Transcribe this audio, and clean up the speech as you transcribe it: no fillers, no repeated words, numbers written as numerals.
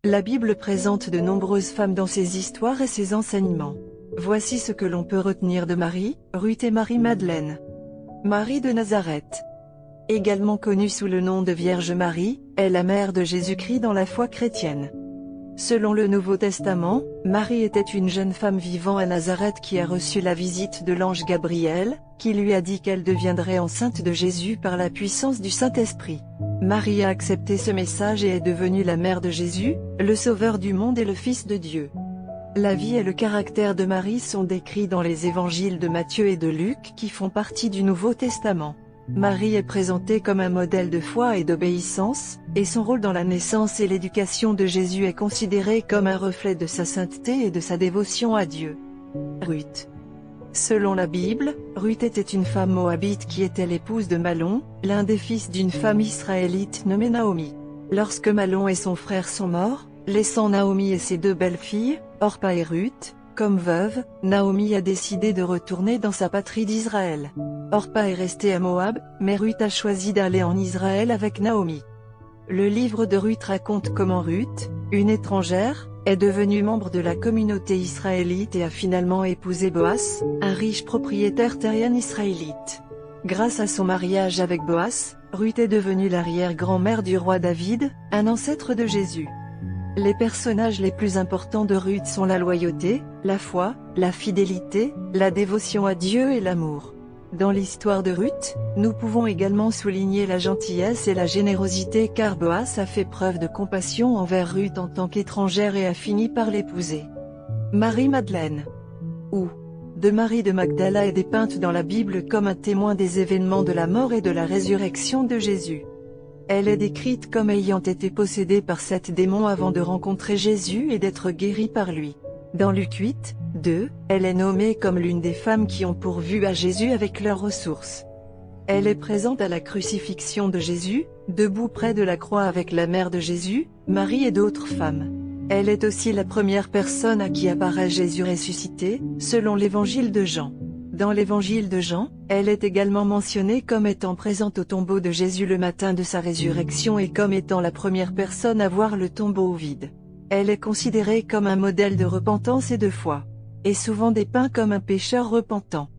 La Bible présente de nombreuses femmes dans ses histoires et ses enseignements. Voici ce que l'on peut retenir de Marie, Ruth et Marie-Madeleine. Marie de Nazareth. Également connue sous le nom de Vierge Marie, est la mère de Jésus-Christ dans la foi chrétienne. Selon le Nouveau Testament, Marie était une jeune femme vivant à Nazareth qui a reçu la visite de l'ange Gabriel, qui lui a dit qu'elle deviendrait enceinte de Jésus par la puissance du Saint-Esprit. Marie a accepté ce message et est devenue la mère de Jésus, le Sauveur du monde et le Fils de Dieu. La vie et le caractère de Marie sont décrits dans les évangiles de Matthieu et de Luc qui font partie du Nouveau Testament. Marie est présentée comme un modèle de foi et d'obéissance, et son rôle dans la naissance et l'éducation de Jésus est considéré comme un reflet de sa sainteté et de sa dévotion à Dieu. Ruth. Selon la Bible, Ruth était une femme moabite qui était l'épouse de Malon, l'un des fils d'une femme israélite nommée Naomi. Lorsque Malon et son frère sont morts, laissant Naomi et ses deux belles-filles, Orpa et Ruth, comme veuve, Naomi a décidé de retourner dans sa patrie d'Israël. Orpa est restée à Moab, mais Ruth a choisi d'aller en Israël avec Naomi. Le livre de Ruth raconte comment Ruth, une étrangère, est devenue membre de la communauté israélite et a finalement épousé Boas, un riche propriétaire terrien israélite. Grâce à son mariage avec Boas, Ruth est devenue l'arrière-grand-mère du roi David, un ancêtre de Jésus. Les personnages les plus importants de Ruth sont la loyauté, la foi, la fidélité, la dévotion à Dieu et l'amour. Dans l'histoire de Ruth, nous pouvons également souligner la gentillesse et la générosité car Boas a fait preuve de compassion envers Ruth en tant qu'étrangère et a fini par l'épouser. Marie-Madeleine de Marie de Magdala est dépeinte dans la Bible comme un témoin des événements de la mort et de la résurrection de Jésus. Elle est décrite comme ayant été possédée par 7 démons avant de rencontrer Jésus et d'être guérie par lui. Dans Luc 8, 2, elle est nommée comme l'une des femmes qui ont pourvu à Jésus avec leurs ressources. Elle est présente à la crucifixion de Jésus, debout près de la croix avec la mère de Jésus, Marie et d'autres femmes. Elle est aussi la première personne à qui apparaît Jésus ressuscité, selon l'évangile de Jean. Dans l'évangile de Jean, elle est également mentionnée comme étant présente au tombeau de Jésus le matin de sa résurrection et comme étant la première personne à voir le tombeau vide. Elle est considérée comme un modèle de repentance et de foi, et souvent dépeint comme un pécheur repentant.